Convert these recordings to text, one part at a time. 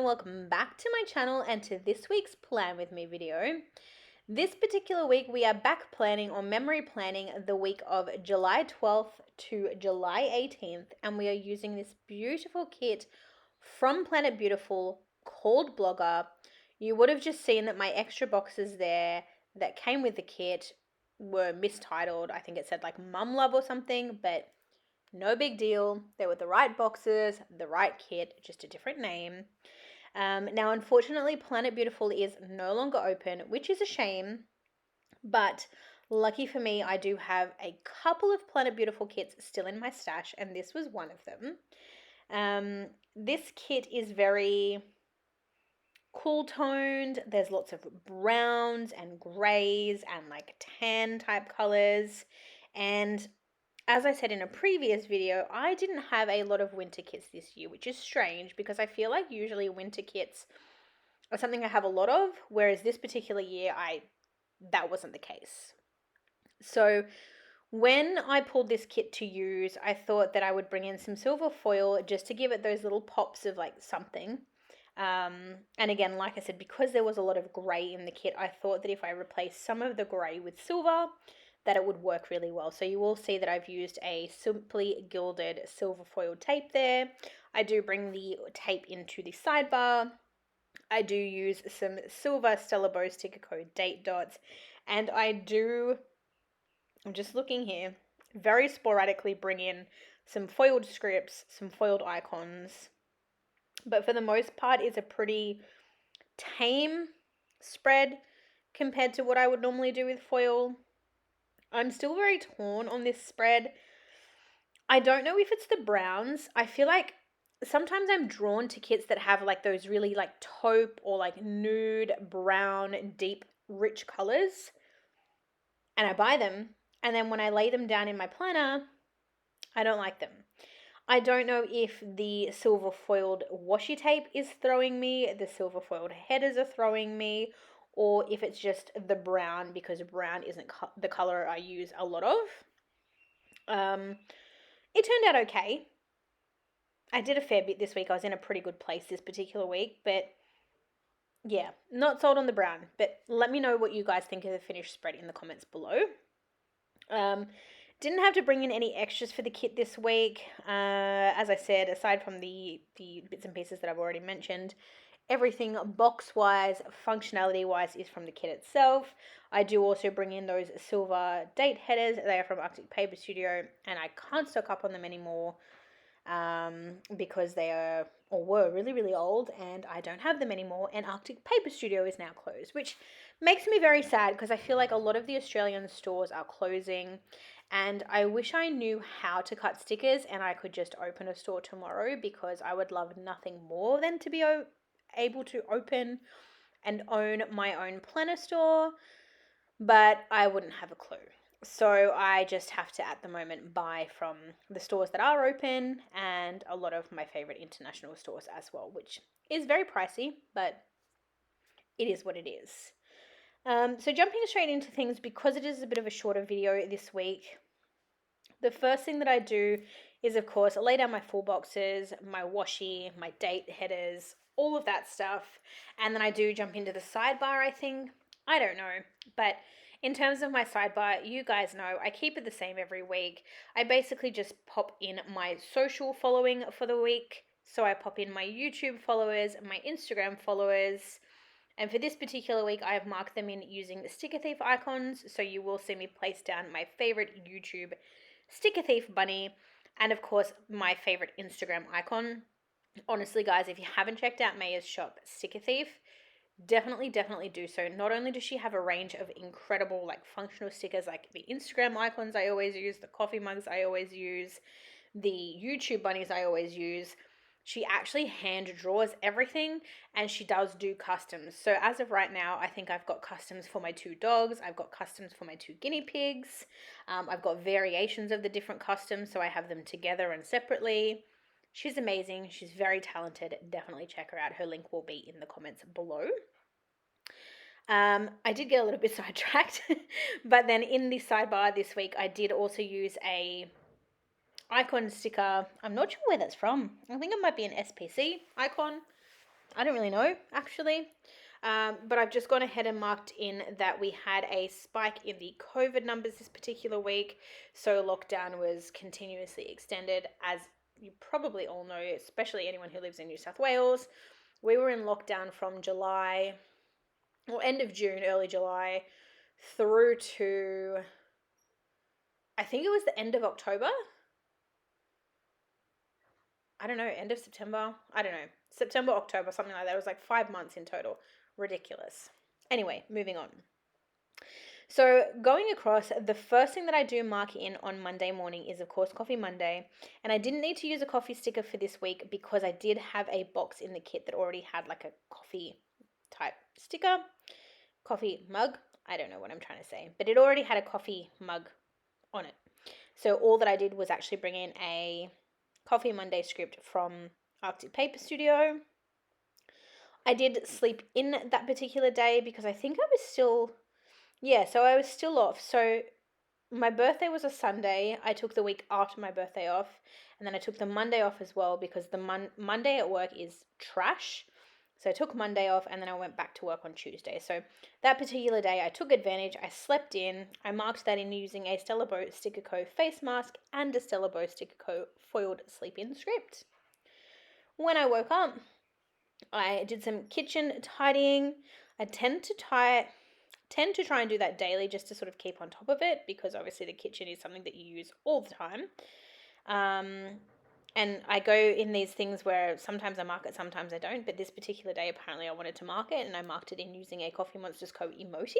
welcome back to my channel and to this week's Plan With Me video. This particular week we are back planning or memory planning the week of July 12th to July 18th, and we are using this beautiful kit from Planet Beautiful called Blogger. You would have just seen that my extra boxes there that came with the kit were mistitled. I think it said like Mum Love or something, but no big deal. They were the right boxes, the right kit, just a different name. Now, unfortunately, Planet Beautiful is no longer open, which is a shame. But lucky for me, I do have a couple of Planet Beautiful kits still in my stash, and this was one of them. This kit is very cool toned. There's lots of browns and grays and like tan type colors. And as I said in a previous video, I didn't have a lot of winter kits this year, which is strange because I feel like usually winter kits are something I have a lot of, whereas this particular year that wasn't the case. So when I pulled this kit to use, I thought that I would bring in some silver foil just to give it those little pops of like something. And again, like I said, because there was a lot of grey in the kit, I thought that if I replaced some of the grey with silver, that it would work really well. So you will see that I've used a Simply Gilded silver foil tape there. I do bring the tape into the sidebar. I do use some silver Stella Bow sticker code date dots, and I'm just looking here, very sporadically bring in some foiled scripts, some foiled icons, but for the most part it's a pretty tame spread compared to what I would normally do with foil. I'm still very torn on this spread. I don't know if it's the browns. I feel like sometimes I'm drawn to kits that have like those really like taupe or like nude, brown, deep, rich colors. And I buy them. And then when I lay them down in my planner, I don't like them. I don't know if the silver foiled washi tape is throwing me, the silver foiled headers are throwing me, or if it's just the brown, because brown isn't the color I use a lot of. It turned out okay. I did a fair bit this week. I was in a pretty good place this particular week, but yeah, not sold on the brown. But let me know what you guys think of the finished spread in the comments below. Didn't have to bring in any extras for the kit this week. As I said, aside from the bits and pieces that I've already mentioned, everything box-wise, functionality-wise is from the kit itself. I do also bring in those silver date headers. They are from Arctic Paper Studio, and I can't stock up on them anymore because they are or were really, really old, and I don't have them anymore, and Arctic Paper Studio is now closed, which makes me very sad because I feel like a lot of the Australian stores are closing, and I wish I knew how to cut stickers and I could just open a store tomorrow, because I would love nothing more than to be able to open and own my own planner store, but I wouldn't have a clue. So I just have to, at the moment, buy from the stores that are open and a lot of my favorite international stores as well, which is very pricey, but it is what it is. So jumping straight into things, because it is a bit of a shorter video this week, the first thing that I do is, of course, I lay down my full boxes, my washi, my date headers, all of that stuff, and then I do jump into the sidebar, I think. I don't know, but in terms of my sidebar, you guys know I keep it the same every week. I basically just pop in my social following for the week. So I pop in my YouTube followers, my Instagram followers, and for this particular week, I have marked them in using the Sticker Thief icons. So you will see me place down my favorite YouTube Sticker Thief bunny, and of course my favorite Instagram icon. Honestly, guys, if you haven't checked out Maya's shop, Sticker Thief, definitely do so. Not only does she have a range of incredible like functional stickers, like the Instagram icons I always use, the coffee mugs I always use, the YouTube bunnies I always use, she actually hand draws everything, and she does do customs. So as of right now, I think I've got customs for my 2 dogs, I've got customs for my 2 guinea pigs, I've got variations of the different customs, so I have them together and separately. She's amazing. She's very talented. Definitely check her out. Her link will be in the comments below. I did get a little bit sidetracked, but then in the sidebar this week, I did also use a icon sticker. I'm not sure where that's from. I think it might be an SPC icon. I don't really know, actually. But I've just gone ahead and marked in that we had a spike in the COVID numbers this particular week. So lockdown was continuously extended, as you probably all know, especially anyone who lives in New South Wales. We were in lockdown from July, or end of June, early July, through to, I think it was the end of October. I don't know, end of September. I don't know. September, October, something like that. It was like 5 months in total. Ridiculous. Anyway, moving on. So going across, the first thing that I do mark in on Monday morning is, of course, Coffee Monday. And I didn't need to use a coffee sticker for this week because I did have a box in the kit that already had like a coffee type sticker, coffee mug. I don't know what I'm trying to say, but it already had a coffee mug on it. So all that I did was actually bring in a Coffee Monday script from Arctic Paper Studio. I did sleep in that particular day because I think I was still, so I was still off. So my birthday was a Sunday. I took the week after my birthday off, and then I took the Monday off as well because the Monday at work is trash. So I took Monday off, and then I went back to work on Tuesday. So that particular day, I took advantage. I slept in. I marked that in using a Stella Bow Sticker Co. face mask and a Stella Bow Sticker Co. foiled sleep-in script. When I woke up, I did some kitchen tidying. I tend to try and do that daily just to sort of keep on top of it because obviously the kitchen is something that you use all the time. And I go in these things where sometimes I mark it, sometimes I don't. But this particular day, apparently I wanted to mark it, and I marked it in using a Coffee Monsters Co. emoji.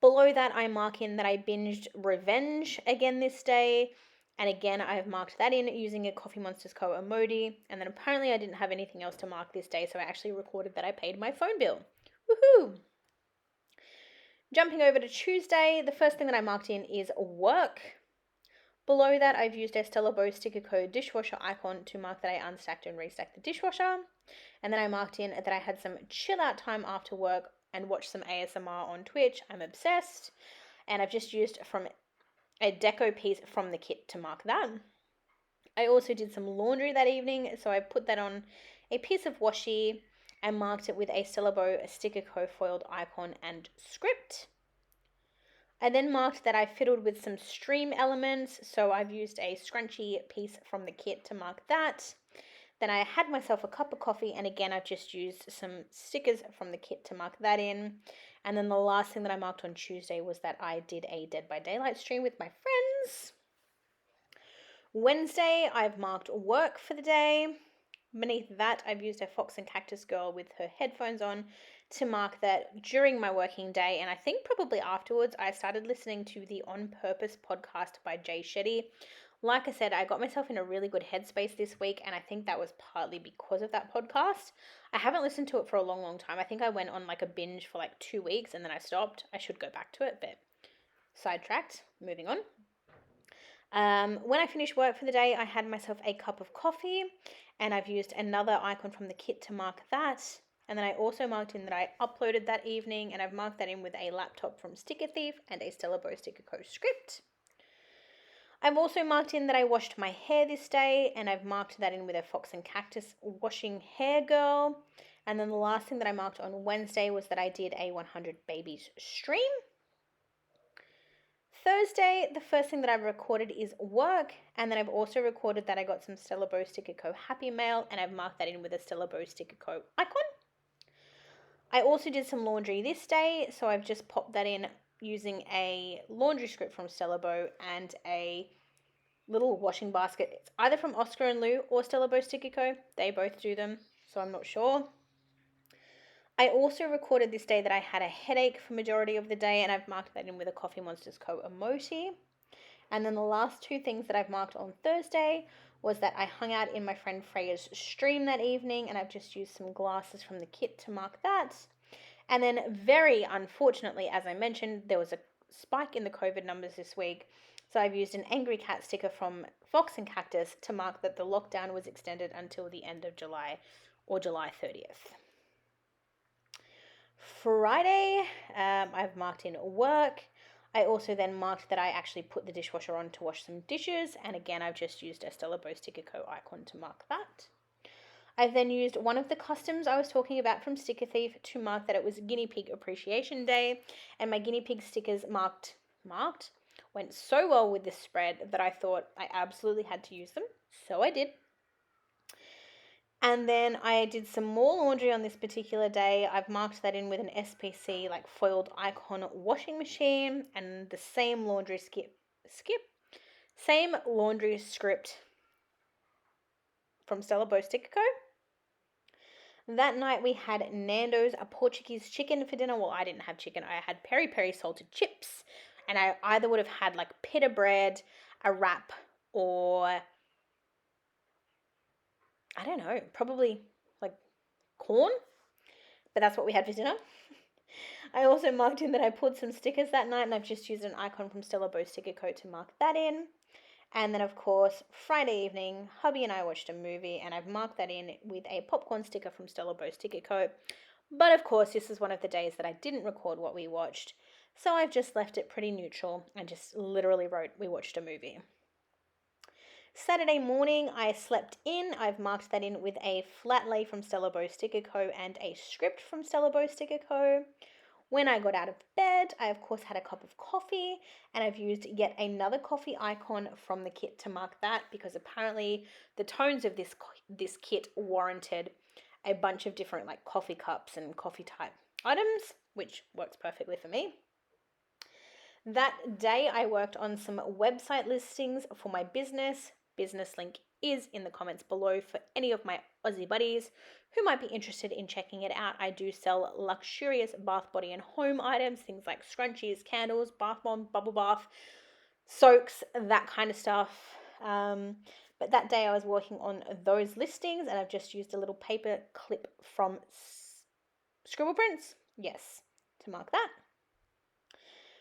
Below that, I mark in that I binged Revenge again this day. And again, I have marked that in using a Coffee Monsters Co. emoji. And then apparently I didn't have anything else to mark this day, so I actually recorded that I paid my phone bill. Woohoo! Jumping over to Tuesday, the first thing that I marked in is work. Below that, I've used a Stella Bow Sticker Co. dishwasher icon to mark that I unstacked and restacked the dishwasher. And then I marked in that I had some chill out time after work and watched some ASMR on Twitch. I'm obsessed. And I've just used from a deco piece from the kit to mark that. I also did some laundry that evening, so I put that on a piece of washi and marked it with a Stella Bow Sticker Co. foiled icon and script. I then marked that I fiddled with some stream elements, so I've used a scrunchy piece from the kit to mark that. Then I had myself a cup of coffee, and again I've just used some stickers from the kit to mark that in. And then the last thing that I marked on Tuesday was that I did a Dead by Daylight stream with my friends. Wednesday, I've marked work for the day. Beneath that, I've used a Fox and Cactus Girl with her headphones on to mark that during my working day, and I think probably afterwards, I started listening to the On Purpose podcast by Jay Shetty. Like I said, I got myself in a really good headspace this week, and I think that was partly because of that podcast. I haven't listened to it for a long, long time. I think I went on like a binge for like 2 weeks, and then I stopped. I should go back to it, but sidetracked. Moving on. When I finished work for the day, I had myself a cup of coffee, and I've used another icon from the kit to mark that. And then I also marked in that I uploaded that evening, and I've marked that in with a laptop from Sticker Thief and a Stella Bow Sticker Co. script. I've also marked in that I washed my hair this day, and I've marked that in with a Fox and Cactus washing hair girl. And then the last thing that I marked on Wednesday was that I did a 100 babies stream. Thursday, the first thing that I've recorded is work, and then I've also recorded that I got some Stella Bow Sticker Co. Happy Mail, and I've marked that in with a Stella Bow Sticker Co. icon. I also did some laundry this day, so I've just popped that in using a laundry script from Stella Bow and a little washing basket. It's either from Oscar and Lou or Stella Bow Sticker Co. They both do them, so I'm not sure. I also recorded this day that I had a headache for majority of the day, and I've marked that in with a Coffee Monsters Co. emoji. And then the last two things that I've marked on Thursday was that I hung out in my friend Freya's stream that evening, and I've just used some glasses from the kit to mark that. And then very unfortunately, as I mentioned, there was a spike in the COVID numbers this week, so I've used an angry cat sticker from Fox and Cactus to mark that the lockdown was extended until the end of July, or July 30th. Friday, I've marked in work. I also then marked that I actually put the dishwasher on to wash some dishes, and again I've just used a Stella Bow Sticker Co. icon to mark that. I then used one of the customs I was talking about from Sticker Thief to mark that it was Guinea Pig Appreciation Day, and my guinea pig stickers went so well with this spread that I thought I absolutely had to use them, so I did. And then I did some more laundry on this particular day. I've marked that in with an SPC like foiled icon washing machine and the same laundry same laundry script from Stella Bow Sticker Co. That night we had Nando's, a Portuguese chicken for dinner. Well, I didn't have chicken. I had peri peri salted chips, and I either would have had like pita bread, a wrap, or I don't know, probably like corn. But that's what we had for dinner. I also marked in that I pulled some stickers that night, and I've just used an icon from Stella Bow Sticker Co. to mark that in. And then, of course, Friday evening, hubby and I watched a movie, and I've marked that in with a popcorn sticker from Stella Bow Sticker Co. But, of course, this is one of the days that I didn't record what we watched, so I've just left it pretty neutral and just literally wrote, we watched a movie. Saturday morning, I slept in. I've marked that in with a flat lay from Stella Bow Sticker Co. and a script from Stella Bow Sticker Co. When I got out of bed, I of course had a cup of coffee, and I've used yet another coffee icon from the kit to mark that, because apparently the tones of this kit warranted a bunch of different like coffee cups and coffee type items, which works perfectly for me. That day I worked on some website listings for my business. Business link is in the comments below for any of my Aussie buddies who might be interested in checking it out. I do sell luxurious bath, body, and home items, things like scrunchies, candles, bath bomb, bubble bath, soaks, that kind of stuff. But that day I was working on those listings, and I've just used a little paper clip from Scribble Prints, yes, to mark that.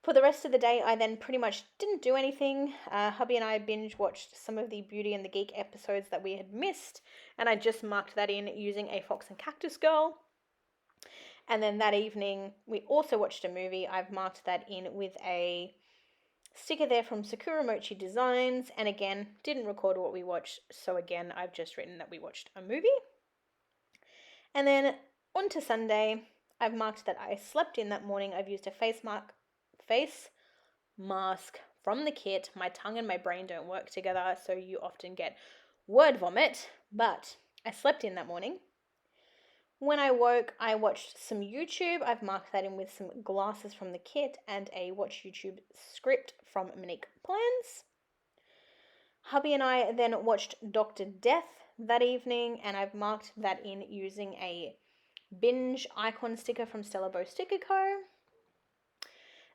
For the rest of the day, I then pretty much didn't do anything. Hubby and I binge watched some of the Beauty and the Geek episodes that we had missed, and I just marked that in using a Fox and Cactus Girl. And then that evening, we also watched a movie. I've marked that in with a sticker there from Sakura Mochi Designs, and again, didn't record what we watched, so again, I've just written that we watched a movie. And then on to Sunday, I've marked that I slept in that morning. I've used a face mask from the kit. My tongue and my brain don't work together, so you often get word vomit, but I slept in that morning. When I woke, I watched some YouTube. I've marked that in with some glasses from the kit and a watch YouTube script from Monique Plans. Hubby and I then watched Dr. Death that evening, and I've marked that in using a binge icon sticker from Stella Bow Sticker Co.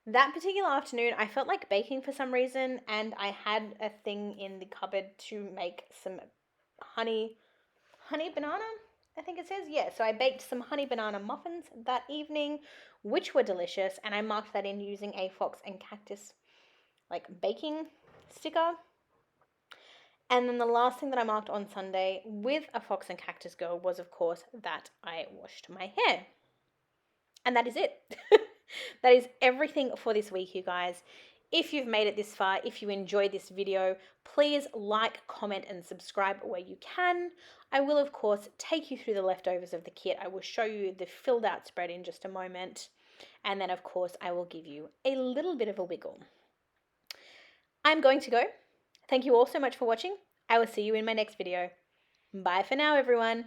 That particular afternoon, I felt like baking for some reason, and I had a thing in the cupboard to make some honey banana, I think it says. Yeah, so I baked some honey banana muffins that evening, which were delicious, and I marked that in using a Fox and Cactus like baking sticker. And then the last thing that I marked on Sunday with a Fox and Cactus Girl was, of course, that I washed my hair. And that is it. That is everything for this week, you guys. If you've made it this far, if you enjoyed this video, please like, comment, and subscribe where you can. I will, of course, take you through the leftovers of the kit. I will show you the filled out spread in just a moment. And then, of course, I will give you a little bit of a wiggle. I'm going to go. Thank you all so much for watching. I will see you in my next video. Bye for now, everyone.